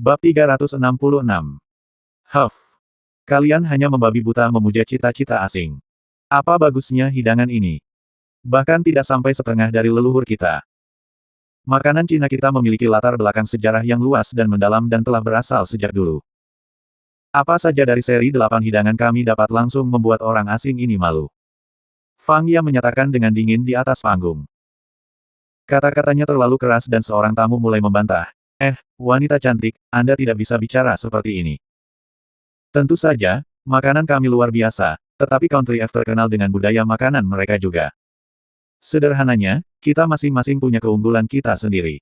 Bab 366. Huff. Kalian hanya membabi buta memuja cita-cita asing. Apa bagusnya hidangan ini? Bahkan tidak sampai setengah dari leluhur kita. Makanan Cina kita memiliki latar belakang sejarah yang luas dan mendalam dan telah berasal sejak dulu. Apa saja dari seri 8 hidangan kami dapat langsung membuat orang asing ini malu. Fang Ya menyatakan dengan dingin di atas panggung. Kata-katanya terlalu keras dan seorang tamu mulai membantah. Wanita cantik, Anda tidak bisa bicara seperti ini. Tentu saja, makanan kami luar biasa, tetapi Country F terkenal dengan budaya makanan mereka juga. Sederhananya, kita masing-masing punya keunggulan kita sendiri.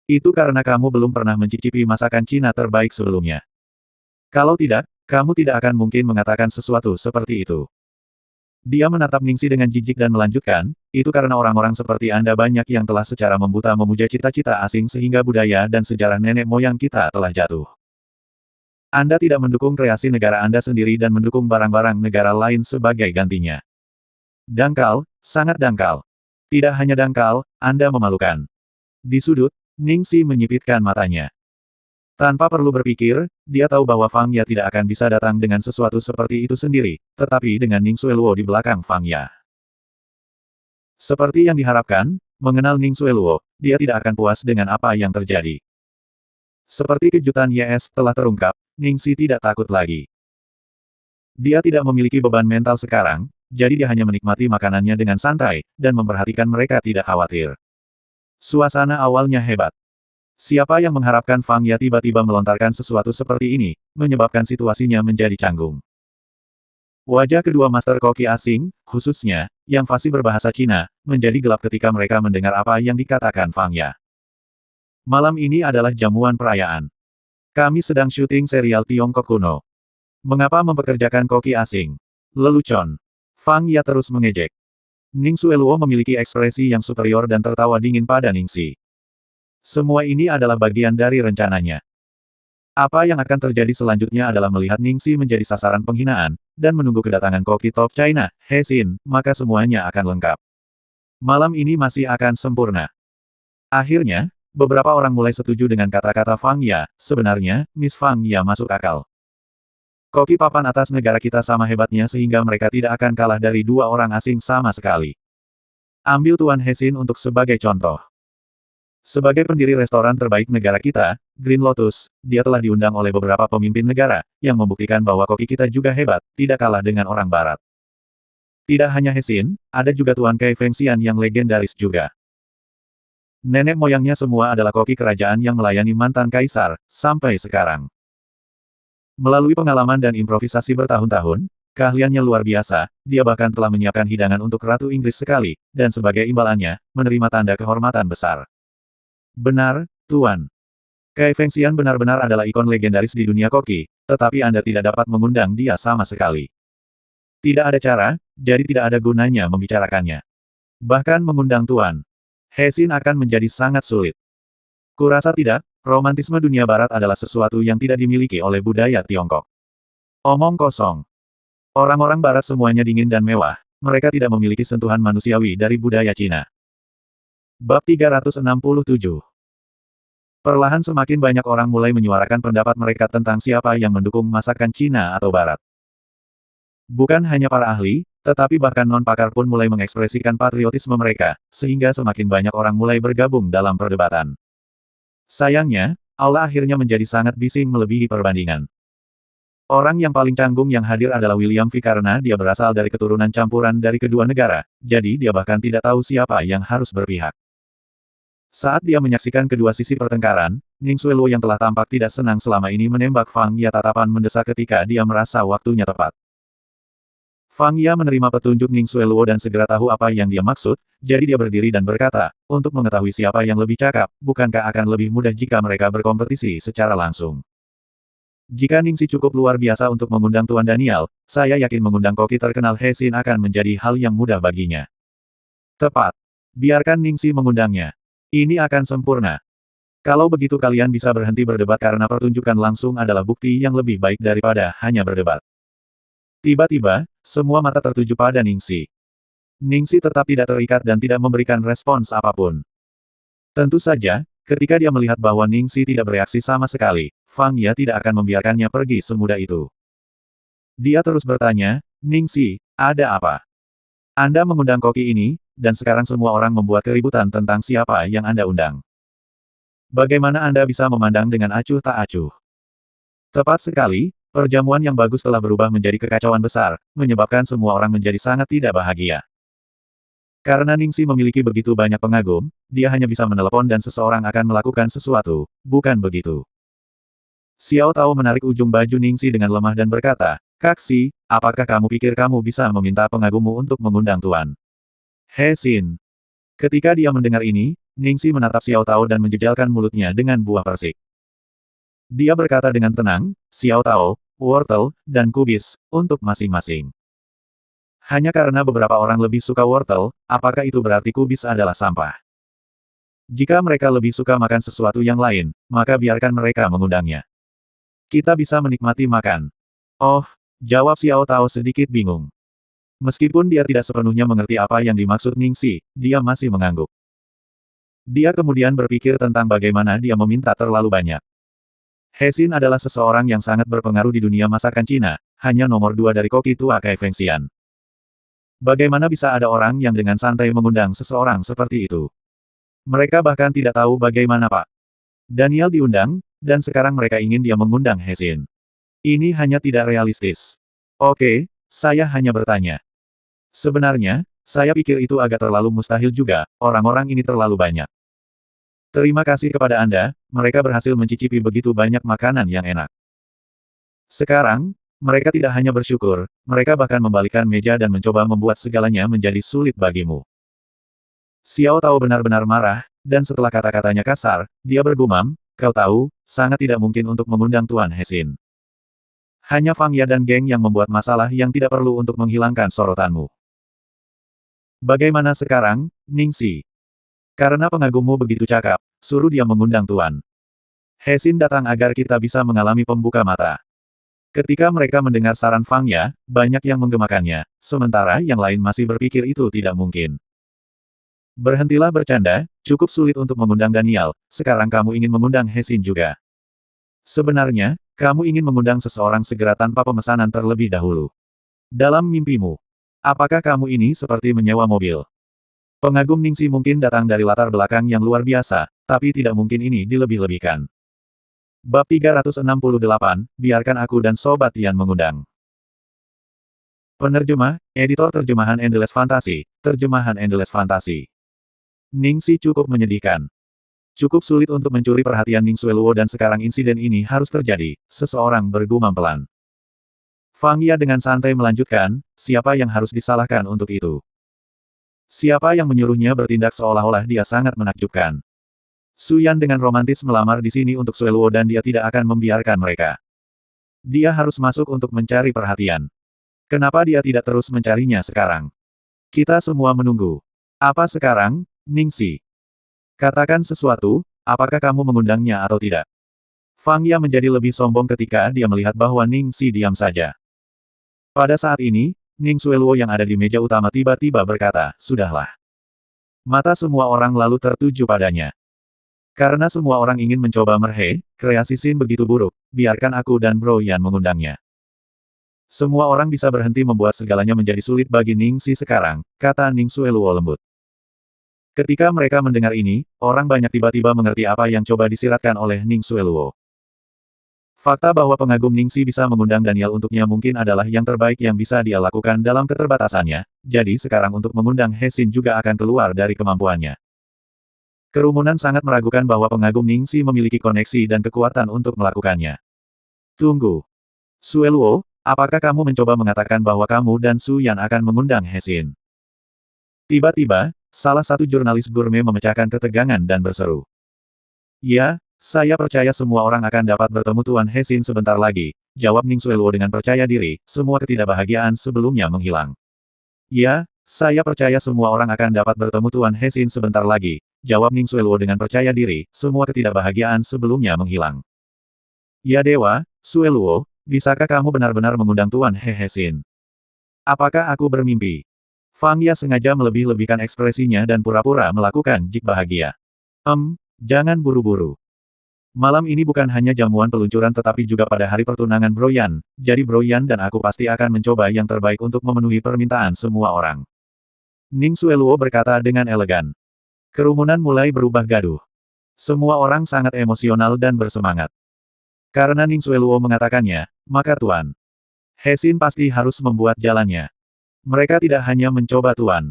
Itu karena kamu belum pernah mencicipi masakan Cina terbaik sebelumnya. Kalau tidak, kamu tidak akan mungkin mengatakan sesuatu seperti itu. Dia menatap Ningxi dengan jijik dan melanjutkan, itu karena orang-orang seperti Anda banyak yang telah secara membuta memuja cita-cita asing sehingga budaya dan sejarah nenek moyang kita telah jatuh. Anda tidak mendukung kreasi negara Anda sendiri dan mendukung barang-barang negara lain sebagai gantinya. Dangkal, sangat dangkal. Tidak hanya dangkal, Anda memalukan. Di sudut, Ningxi menyipitkan matanya. Tanpa perlu berpikir, dia tahu bahwa Fang Ya tidak akan bisa datang dengan sesuatu seperti itu sendiri, tetapi dengan Ning Xueluo di belakang Fang Ya. Seperti yang diharapkan, mengenal Ning Xueluo, dia tidak akan puas dengan apa yang terjadi. Seperti kejutan Yes telah terungkap, Ningxi tidak takut lagi. Dia tidak memiliki beban mental sekarang, jadi dia hanya menikmati makanannya dengan santai, dan memperhatikan mereka tidak khawatir. Suasana awalnya hebat. Siapa yang mengharapkan Fang Ya tiba-tiba melontarkan sesuatu seperti ini, menyebabkan situasinya menjadi canggung. Wajah kedua Master Koki asing, khususnya, yang fasih berbahasa Cina, menjadi gelap ketika mereka mendengar apa yang dikatakan Fang Ya. Malam ini adalah jamuan perayaan. Kami sedang syuting serial Tiongkok kuno. Mengapa mempekerjakan koki asing? Lelucon. Fang Ya terus mengejek. Ning Xueluo memiliki ekspresi yang superior dan tertawa dingin pada Ningxi. Semua ini adalah bagian dari rencananya. Apa yang akan terjadi selanjutnya adalah melihat Ningxi menjadi sasaran penghinaan, dan menunggu kedatangan koki top China, He Xin, maka semuanya akan lengkap. Malam ini masih akan sempurna. Akhirnya, beberapa orang mulai setuju dengan kata-kata Fang Ya, sebenarnya, Miss Fang Ya masuk akal. Koki papan atas negara kita sama hebatnya sehingga mereka tidak akan kalah dari dua orang asing sama sekali. Ambil Tuan He Xin untuk sebagai contoh. Sebagai pendiri restoran terbaik negara kita, Green Lotus, dia telah diundang oleh beberapa pemimpin negara, yang membuktikan bahwa koki kita juga hebat, tidak kalah dengan orang barat. Tidak hanya He Xin, ada juga Tuan Kai Fengxian yang legendaris juga. Nenek moyangnya semua adalah koki kerajaan yang melayani mantan kaisar, sampai sekarang. Melalui pengalaman dan improvisasi bertahun-tahun, keahliannya luar biasa, dia bahkan telah menyiapkan hidangan untuk Ratu Inggris sekali, dan sebagai imbalannya, menerima tanda kehormatan besar. Benar, Tuan. Kai Fengxian benar-benar adalah ikon legendaris di dunia koki, tetapi Anda tidak dapat mengundang dia sama sekali. Tidak ada cara, jadi tidak ada gunanya membicarakannya. Bahkan mengundang Tuan He Xin akan menjadi sangat sulit. Kurasa tidak, romantisme dunia barat adalah sesuatu yang tidak dimiliki oleh budaya Tiongkok. Omong kosong. Orang-orang barat semuanya dingin dan mewah, mereka tidak memiliki sentuhan manusiawi dari budaya Cina. Bab 367. Perlahan semakin banyak orang mulai menyuarakan pendapat mereka tentang siapa yang mendukung masakan Cina atau Barat. Bukan hanya para ahli, tetapi bahkan non-pakar pun mulai mengekspresikan patriotisme mereka, sehingga semakin banyak orang mulai bergabung dalam perdebatan. Sayangnya, aula akhirnya menjadi sangat bising melebihi perbandingan. Orang yang paling canggung yang hadir adalah William V karena dia berasal dari keturunan campuran dari kedua negara, jadi dia bahkan tidak tahu siapa yang harus berpihak. Saat dia menyaksikan kedua sisi pertengkaran, Ning Xueluo yang telah tampak tidak senang selama ini menembak Fang Ya tatapan mendesak ketika dia merasa waktunya tepat. Fang Ya menerima petunjuk Ning Xueluo dan segera tahu apa yang dia maksud, jadi dia berdiri dan berkata, untuk mengetahui siapa yang lebih cakap, bukankah akan lebih mudah jika mereka berkompetisi secara langsung. Jika Ningxi cukup luar biasa untuk mengundang Tuan Daniel, saya yakin mengundang koki terkenal He Xin akan menjadi hal yang mudah baginya. Tepat. Biarkan Ningxi mengundangnya. Ini akan sempurna. Kalau begitu kalian bisa berhenti berdebat karena pertunjukan langsung adalah bukti yang lebih baik daripada hanya berdebat. Tiba-tiba, semua mata tertuju pada Ningxi. Ningxi tetap tidak terikat dan tidak memberikan respons apapun. Tentu saja, ketika dia melihat bahwa Ningxi tidak bereaksi sama sekali, Fang Ya tidak akan membiarkannya pergi semudah itu. Dia terus bertanya, Ningxi, ada apa? Anda mengundang koki ini, dan sekarang semua orang membuat keributan tentang siapa yang Anda undang. Bagaimana Anda bisa memandang dengan acuh tak acuh? Tepat sekali, perjamuan yang bagus telah berubah menjadi kekacauan besar, menyebabkan semua orang menjadi sangat tidak bahagia. Karena Ningxi memiliki begitu banyak pengagum, dia hanya bisa menelepon dan seseorang akan melakukan sesuatu, bukan begitu. Xiao Tao menarik ujung baju Ningxi dengan lemah dan berkata, Kaksi, apakah kamu pikir kamu bisa meminta pengagummu untuk mengundang Tuan He Xin? Ketika dia mendengar ini, Ningxi menatap Xiao Tao dan menjejalkan mulutnya dengan buah persik. Dia berkata dengan tenang, Xiao Tao, wortel, dan kubis, untuk masing-masing. Hanya karena beberapa orang lebih suka wortel, apakah itu berarti kubis adalah sampah? Jika mereka lebih suka makan sesuatu yang lain, maka biarkan mereka mengundangnya. Kita bisa menikmati makan. Oh, jawab Xiao Tao sedikit bingung. Meskipun dia tidak sepenuhnya mengerti apa yang dimaksud Ningxi, dia masih mengangguk. Dia kemudian berpikir tentang bagaimana dia meminta terlalu banyak. He Xin adalah seseorang yang sangat berpengaruh di dunia masakan Cina, hanya nomor 2 dari koki tua Kai Fengxian. Bagaimana bisa ada orang yang dengan santai mengundang seseorang seperti itu? Mereka bahkan tidak tahu bagaimana Pak Daniel diundang, dan sekarang mereka ingin dia mengundang He Xin. Ini hanya tidak realistis. Oke, saya hanya bertanya. Sebenarnya, saya pikir itu agak terlalu mustahil juga, orang-orang ini terlalu banyak. Terima kasih kepada Anda, mereka berhasil mencicipi begitu banyak makanan yang enak. Sekarang, mereka tidak hanya bersyukur, mereka bahkan membalikkan meja dan mencoba membuat segalanya menjadi sulit bagimu. Xiao Tao benar-benar marah, dan setelah kata-katanya kasar, dia bergumam, kau tahu, sangat tidak mungkin untuk mengundang Tuan He Xin. Hanya Fang Ya dan geng yang membuat masalah yang tidak perlu untuk menghilangkan sorotanmu. Bagaimana sekarang, Ningxi? Karena pengagummu begitu cakap, suruh dia mengundang Tuan He Xin datang agar kita bisa mengalami pembuka mata. Ketika mereka mendengar saran Fang Ya, banyak yang menggemakannya, sementara yang lain masih berpikir itu tidak mungkin. Berhentilah bercanda, cukup sulit untuk mengundang Daniel, sekarang kamu ingin mengundang He Xin juga. Sebenarnya, kamu ingin mengundang seseorang segera tanpa pemesanan terlebih dahulu. Dalam mimpimu, apakah kamu ini seperti menyewa mobil? Pengagum Ningxi mungkin datang dari latar belakang yang luar biasa, tapi tidak mungkin ini dilebih-lebihkan. Bab 368, biarkan aku dan Sobat Yan mengundang. Penerjemah, editor terjemahan Endless Fantasy, terjemahan Endless Fantasy. Ningxi cukup menyedihkan. Cukup sulit untuk mencuri perhatian Ning Xueluo dan sekarang insiden ini harus terjadi, seseorang bergumam pelan. Fang Ya dengan santai melanjutkan, siapa yang harus disalahkan untuk itu? Siapa yang menyuruhnya bertindak seolah-olah dia sangat menakjubkan? Su Yan dengan romantis melamar di sini untuk Xueluo dan dia tidak akan membiarkan mereka. Dia harus masuk untuk mencari perhatian. Kenapa dia tidak terus mencarinya sekarang? Kita semua menunggu. Apa sekarang, Ningxi? Katakan sesuatu, apakah kamu mengundangnya atau tidak? Fang Ya menjadi lebih sombong ketika dia melihat bahwa Ningxi diam saja. Pada saat ini, Ning Xueluo yang ada di meja utama tiba-tiba berkata, sudahlah. Mata semua orang lalu tertuju padanya. Karena semua orang ingin mencoba merhe, kreasi Xin begitu buruk, biarkan aku dan Bro Yan mengundangnya. Semua orang bisa berhenti membuat segalanya menjadi sulit bagi Ningxi sekarang, kata Ning Xueluo lembut. Ketika mereka mendengar ini, orang banyak tiba-tiba mengerti apa yang coba disiratkan oleh Ning Xueluo. Fakta bahwa pengagum Ningxi bisa mengundang Daniel untuknya mungkin adalah yang terbaik yang bisa dia lakukan dalam keterbatasannya, jadi sekarang untuk mengundang He Xin juga akan keluar dari kemampuannya. Kerumunan sangat meragukan bahwa pengagum Ningxi memiliki koneksi dan kekuatan untuk melakukannya. Tunggu. Xueluo, apakah kamu mencoba mengatakan bahwa kamu dan Su Yan akan mengundang He Xin? Tiba-tiba, salah satu jurnalis gurme memecahkan ketegangan dan berseru. Ya, saya percaya semua orang akan dapat bertemu Tuan He Xin sebentar lagi, jawab Ning Xueluo dengan percaya diri, semua ketidakbahagiaan sebelumnya menghilang. Ya, saya percaya semua orang akan dapat bertemu Tuan He Xin sebentar lagi, jawab Ning Xueluo dengan percaya diri, semua ketidakbahagiaan sebelumnya menghilang. Ya Dewa, Xueluo, bisakah kamu benar-benar mengundang Tuan He Xin? Apakah aku bermimpi? Fang Ya sengaja melebih-lebihkan ekspresinya dan pura-pura melakukan jik bahagia. Jangan buru-buru. Malam ini bukan hanya jamuan peluncuran tetapi juga pada hari pertunangan Bro Yan, jadi Bro Yan dan aku pasti akan mencoba yang terbaik untuk memenuhi permintaan semua orang. Ning Xueluo berkata dengan elegan. Kerumunan mulai berubah gaduh. Semua orang sangat emosional dan bersemangat. Karena Ning Xueluo mengatakannya, maka Tuan He Xin pasti harus membuat jalannya. Mereka tidak hanya mencoba Tuan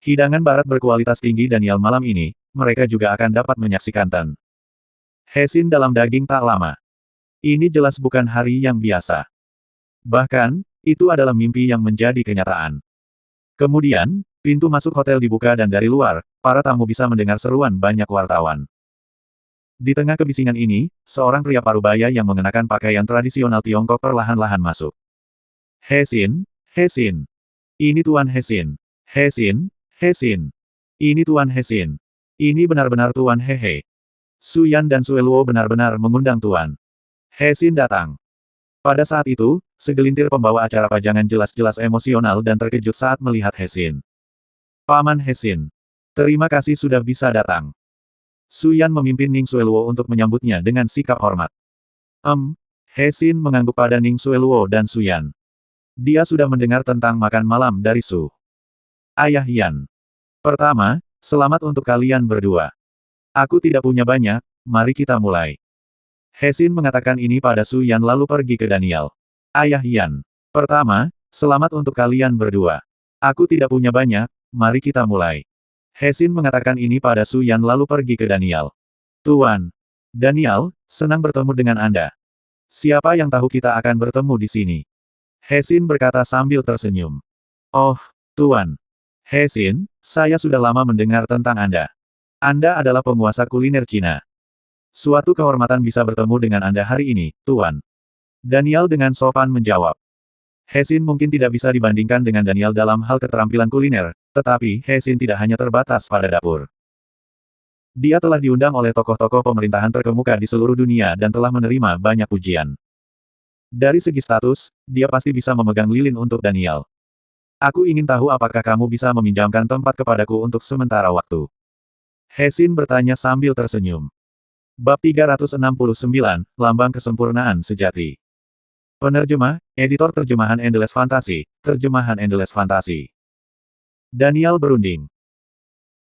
hidangan barat berkualitas tinggi Daniel malam ini, mereka juga akan dapat menyaksikan Tan He Xin dalam daging tak lama. Ini jelas bukan hari yang biasa. Bahkan, itu adalah mimpi yang menjadi kenyataan. Kemudian, pintu masuk hotel dibuka dan dari luar, para tamu bisa mendengar seruan banyak wartawan. Di tengah kebisingan ini, seorang pria parubaya yang mengenakan pakaian tradisional Tiongkok perlahan-lahan masuk. He Xin, He Xin. Ini Tuan He Xin. He Xin, He Xin. Ini Tuan He Xin. Ini benar-benar Tuan Hehe. Su Yan dan Xueluo benar-benar mengundang Tuan He Xin datang. Pada saat itu, segelintir pembawa acara pajangan jelas-jelas emosional dan terkejut saat melihat He Xin. Paman He Xin. Terima kasih sudah bisa datang. Su Yan memimpin Ning Xueluo untuk menyambutnya dengan sikap hormat. He Xin mengangguk pada Ning Xueluo dan Su Yan. Dia sudah mendengar tentang makan malam dari Su Ayah Yan. Pertama, selamat untuk kalian berdua. Aku tidak punya banyak, mari kita mulai. He Xin mengatakan ini pada Su Yan lalu pergi ke Daniel. Ayah Yan. Pertama, selamat untuk kalian berdua. Aku tidak punya banyak, mari kita mulai. He Xin mengatakan ini pada Su Yan lalu pergi ke Daniel. Tuan Daniel, senang bertemu dengan Anda. Siapa yang tahu kita akan bertemu di sini? He Xin berkata sambil tersenyum. Oh, Tuan He Xin, saya sudah lama mendengar tentang Anda. Anda adalah penguasa kuliner Cina. Suatu kehormatan bisa bertemu dengan Anda hari ini, Tuan. Daniel dengan sopan menjawab. He Xin mungkin tidak bisa dibandingkan dengan Daniel dalam hal keterampilan kuliner, tetapi He Xin tidak hanya terbatas pada dapur. Dia telah diundang oleh tokoh-tokoh pemerintahan terkemuka di seluruh dunia dan telah menerima banyak pujian. Dari segi status, dia pasti bisa memegang lilin untuk Daniel. Aku ingin tahu apakah kamu bisa meminjamkan tempat kepadaku untuk sementara waktu. He Xin bertanya sambil tersenyum. Bab 369, Lambang Kesempurnaan Sejati. Penerjemah, Editor Terjemahan Endless Fantasy, Terjemahan Endless Fantasy. Daniel berunding.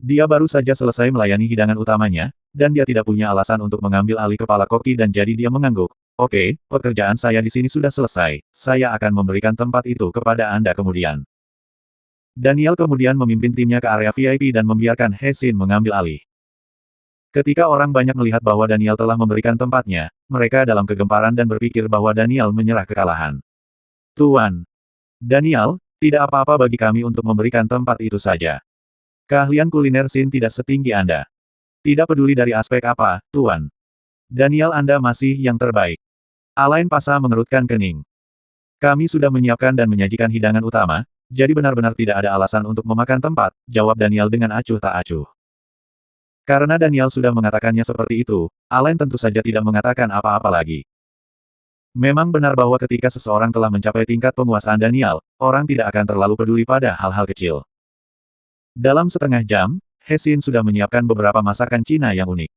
Dia baru saja selesai melayani hidangan utamanya, dan dia tidak punya alasan untuk mengambil alih kepala koki dan jadi dia mengangguk. Oke, pekerjaan saya di sini sudah selesai, saya akan memberikan tempat itu kepada Anda kemudian. Daniel kemudian memimpin timnya ke area VIP dan membiarkan He Xin mengambil alih. Ketika orang banyak melihat bahwa Daniel telah memberikan tempatnya, mereka dalam kegemparan dan berpikir bahwa Daniel menyerah kekalahan. Tuan Daniel, tidak apa-apa bagi kami untuk memberikan tempat itu saja. Keahlian kuliner Xin tidak setinggi Anda. Tidak peduli dari aspek apa, Tuan Daniel Anda masih yang terbaik. Alain Pasa mengerutkan kening. Kami sudah menyiapkan dan menyajikan hidangan utama, jadi benar-benar tidak ada alasan untuk memakan tempat, jawab Daniel dengan acuh tak acuh. Karena Daniel sudah mengatakannya seperti itu, Alain tentu saja tidak mengatakan apa-apa lagi. Memang benar bahwa ketika seseorang telah mencapai tingkat penguasaan Daniel, orang tidak akan terlalu peduli pada hal-hal kecil. Dalam setengah jam, He Xin sudah menyiapkan beberapa masakan Cina yang unik.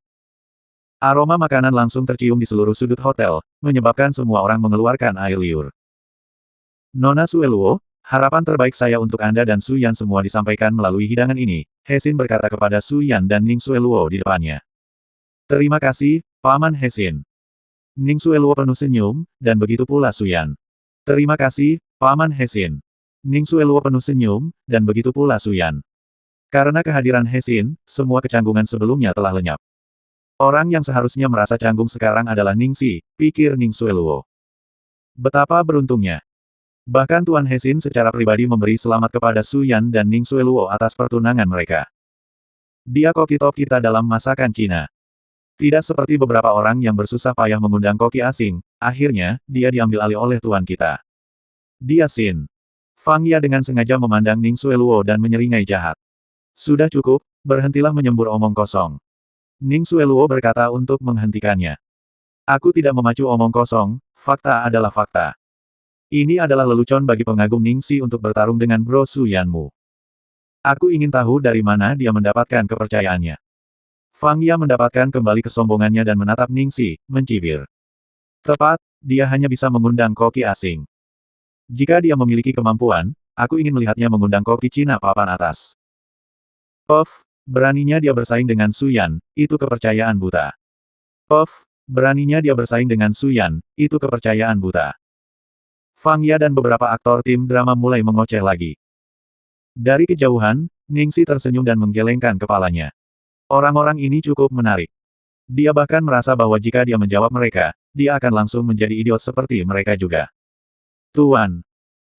Aroma makanan langsung tercium di seluruh sudut hotel, menyebabkan semua orang mengeluarkan air liur. Nona Xueluo, harapan terbaik saya untuk Anda dan Su Yan semua disampaikan melalui hidangan ini, He Xin berkata kepada Su Yan dan Ning Xueluo di depannya. Terima kasih, Paman He Xin. Ning Xueluo penuh senyum, dan begitu pula Su Yan. Terima kasih, Paman He Xin. Ning Xueluo penuh senyum, dan begitu pula Su Yan. Karena kehadiran He Xin, semua kecanggungan sebelumnya telah lenyap. Orang yang seharusnya merasa canggung sekarang adalah Ning Xi, pikir Ning Xueluo. Betapa beruntungnya. Bahkan Tuan He Xin secara pribadi memberi selamat kepada Su Yan dan Ning Xueluo atas pertunangan mereka. Dia koki top kita dalam masakan Cina. Tidak seperti beberapa orang yang bersusah payah mengundang koki asing, akhirnya, dia diambil alih oleh Tuan kita. Dia Xin. Fang Ya dengan sengaja memandang Ning Xueluo dan menyeringai jahat. Sudah cukup, berhentilah menyembur omong kosong. Ning Xueluo berkata untuk menghentikannya. Aku tidak memacu omong kosong, fakta adalah fakta. Ini adalah lelucon bagi pengagum Ning Xi untuk bertarung dengan Bro Su Yanmu. Aku ingin tahu dari mana dia mendapatkan kepercayaannya. Fang Ya mendapatkan kembali kesombongannya dan menatap Ningxi, mencibir. Tepat, dia hanya bisa mengundang koki asing. Jika dia memiliki kemampuan, aku ingin melihatnya mengundang koki Cina papan atas. Puff, beraninya dia bersaing dengan Su Yan, itu kepercayaan buta. Puff, beraninya dia bersaing dengan Su Yan, itu kepercayaan buta. Fang Ya dan beberapa aktor tim drama mulai mengoceh lagi. Dari kejauhan, Ningxi tersenyum dan menggelengkan kepalanya. Orang-orang ini cukup menarik. Dia bahkan merasa bahwa jika dia menjawab mereka, dia akan langsung menjadi idiot seperti mereka juga. Tuan.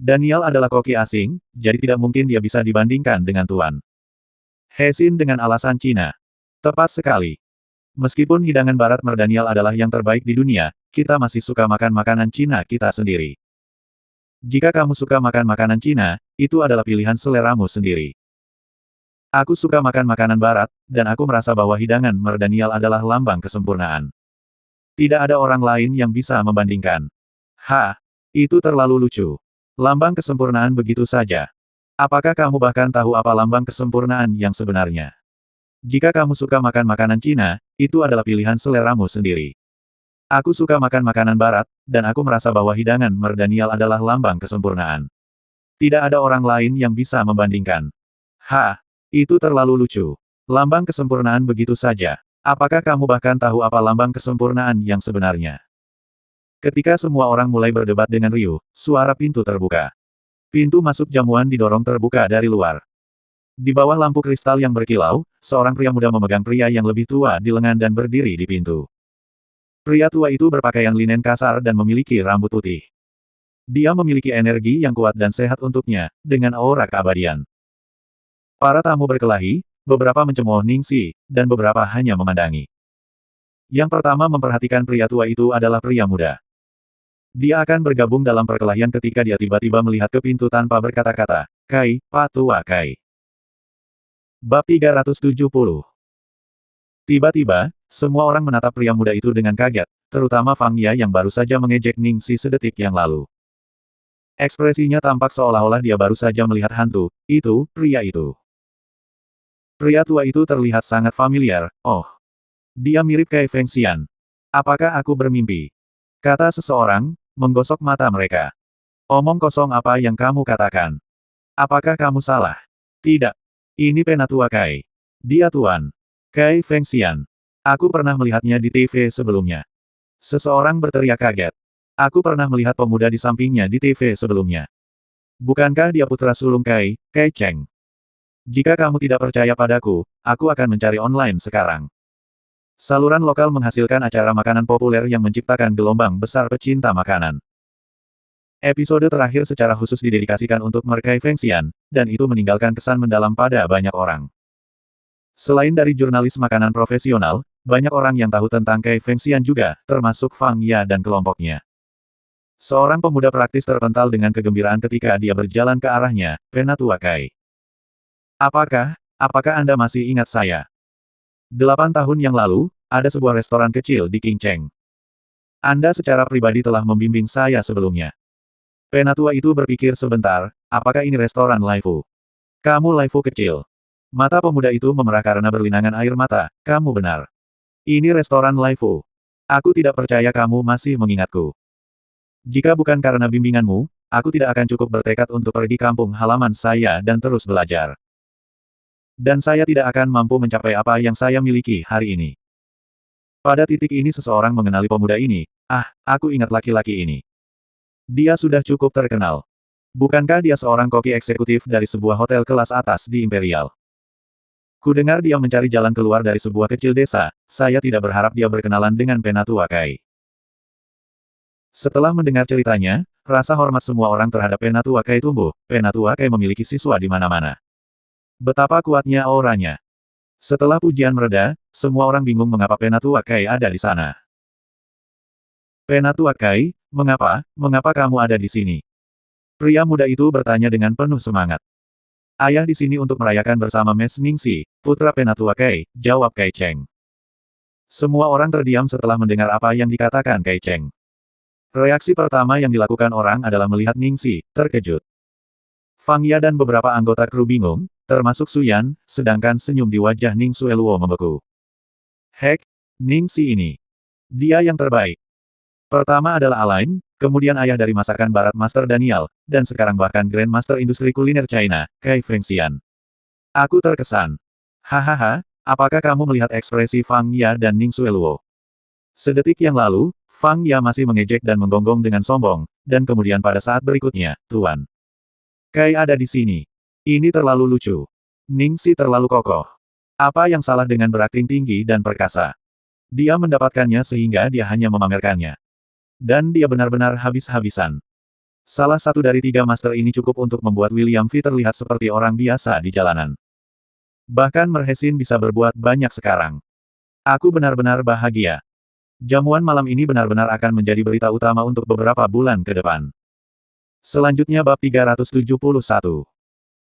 Daniel adalah koki asing, jadi tidak mungkin dia bisa dibandingkan dengan Tuan. Hesin dengan alasan Cina. Tepat sekali. Meskipun hidangan barat Daniel adalah yang terbaik di dunia, kita masih suka makan makanan Cina kita sendiri. Jika kamu suka makan makanan Cina, itu adalah pilihan seleramu sendiri. Aku suka makan makanan barat, dan aku merasa bahwa hidangan Daniel adalah lambang kesempurnaan. Tidak ada orang lain yang bisa membandingkan. Itu terlalu lucu. Lambang kesempurnaan begitu saja. Apakah kamu bahkan tahu apa lambang kesempurnaan yang sebenarnya? Jika kamu suka makan makanan Cina, itu adalah pilihan seleramu sendiri. Aku suka makan makanan barat, dan aku merasa bahwa hidangan Daniel adalah lambang kesempurnaan. Tidak ada orang lain yang bisa membandingkan. Itu terlalu lucu. Lambang kesempurnaan begitu saja. Apakah kamu bahkan tahu apa lambang kesempurnaan yang sebenarnya? Ketika semua orang mulai berdebat dengan riuh, suara pintu terbuka. Pintu masuk jamuan didorong terbuka dari luar. Di bawah lampu kristal yang berkilau, seorang pria muda memegang pria yang lebih tua di lengan dan berdiri di pintu. Pria tua itu berpakaian linen kasar dan memiliki rambut putih. Dia memiliki energi yang kuat dan sehat untuknya, dengan aura keabadian. Para tamu berkelahi, beberapa mencemooh Ningxi, dan beberapa hanya memandangi. Yang pertama memperhatikan pria tua itu adalah pria muda. Dia akan bergabung dalam perkelahian ketika dia tiba-tiba melihat ke pintu tanpa berkata-kata, "Kai, Pak Tua Kai." Bab 370. Tiba-tiba, semua orang menatap pria muda itu dengan kaget, terutama Fang Ya yang baru saja mengejek Ningxi sedetik yang lalu. Ekspresinya tampak seolah-olah dia baru saja melihat hantu, pria itu. Pria tua itu terlihat sangat familiar, dia mirip Kai Fengxian. Apakah aku bermimpi? Kata seseorang, menggosok mata mereka. Omong kosong apa yang kamu katakan? Apakah kamu salah? Tidak. Ini Penatua Kai. Dia Tuan. Kai Fengxian. Aku pernah melihatnya di TV sebelumnya. Seseorang berteriak kaget. Aku pernah melihat pemuda di sampingnya di TV sebelumnya. Bukankah dia putra sulung Kai, Kai Cheng? Jika kamu tidak percaya padaku, aku akan mencari online sekarang. Saluran lokal menghasilkan acara makanan populer yang menciptakan gelombang besar pecinta makanan. Episode terakhir secara khusus didedikasikan untuk Kai Fengxian, dan itu meninggalkan kesan mendalam pada banyak orang. Selain dari jurnalis makanan profesional, banyak orang yang tahu tentang Kai Fengxian juga, termasuk Fang Ya dan kelompoknya. Seorang pemuda praktis terpental dengan kegembiraan ketika dia berjalan ke arahnya, Penatua Kai. Apakah Anda masih ingat saya? 8 tahun yang lalu, ada sebuah restoran kecil di Qingcheng. Anda secara pribadi telah membimbing saya sebelumnya. Penatua itu berpikir sebentar, apakah ini restoran Laifu? Kamu Laifu kecil. Mata pemuda itu memerah karena berlinangan air mata, kamu benar. Ini restoran Laifu. Aku tidak percaya kamu masih mengingatku. Jika bukan karena bimbinganmu, aku tidak akan cukup bertekad untuk pergi kampung halaman saya dan terus belajar. Dan saya tidak akan mampu mencapai apa yang saya miliki hari ini. Pada titik ini seseorang mengenali pemuda ini, aku ingat laki-laki ini. Dia sudah cukup terkenal. Bukankah dia seorang koki eksekutif dari sebuah hotel kelas atas di Imperial? Kudengar dia mencari jalan keluar dari sebuah kecil desa, saya tidak berharap dia berkenalan dengan Penatua Kai. Setelah mendengar ceritanya, rasa hormat semua orang terhadap Penatua Kai tumbuh. Penatua Kai memiliki siswa di mana-mana. Betapa kuatnya auranya. Setelah pujian mereda, semua orang bingung mengapa Penatua Kai ada di sana. Penatua Kai, mengapa kamu ada di sini? Pria muda itu bertanya dengan penuh semangat. Ayah di sini untuk merayakan bersama Mes Ningxi, putra Penatua Kai, jawab Kai Cheng. Semua orang terdiam setelah mendengar apa yang dikatakan Kai Cheng. Reaksi pertama yang dilakukan orang adalah melihat Ningxi, terkejut. Fang Ya dan beberapa anggota kru bingung, termasuk Su Yan, sedangkan senyum di wajah Ning Sueluo membeku. Hek, Ningsi ini. Dia yang terbaik. Pertama adalah Alain, kemudian ayah dari masakan barat Master Daniel, dan sekarang bahkan Grand Master Industri Kuliner China, Kai Fengxian. Aku terkesan. Hahaha, apakah kamu melihat ekspresi Fang Ya dan Ning Xueluo? Sedetik yang lalu, Fang Ya masih mengejek dan menggonggong dengan sombong, dan kemudian pada saat berikutnya, Tuan Kai ada di sini. Ini terlalu lucu. Ningsi terlalu kokoh. Apa yang salah dengan berakting tinggi dan perkasa? Dia mendapatkannya sehingga dia hanya memamerkannya. Dan dia benar-benar habis-habisan. Salah satu dari 3 master ini cukup untuk membuat William V terlihat seperti orang biasa di jalanan. Bahkan Merhesin bisa berbuat banyak sekarang. Aku benar-benar bahagia. Jamuan malam ini benar-benar akan menjadi berita utama untuk beberapa bulan ke depan. Selanjutnya bab 371.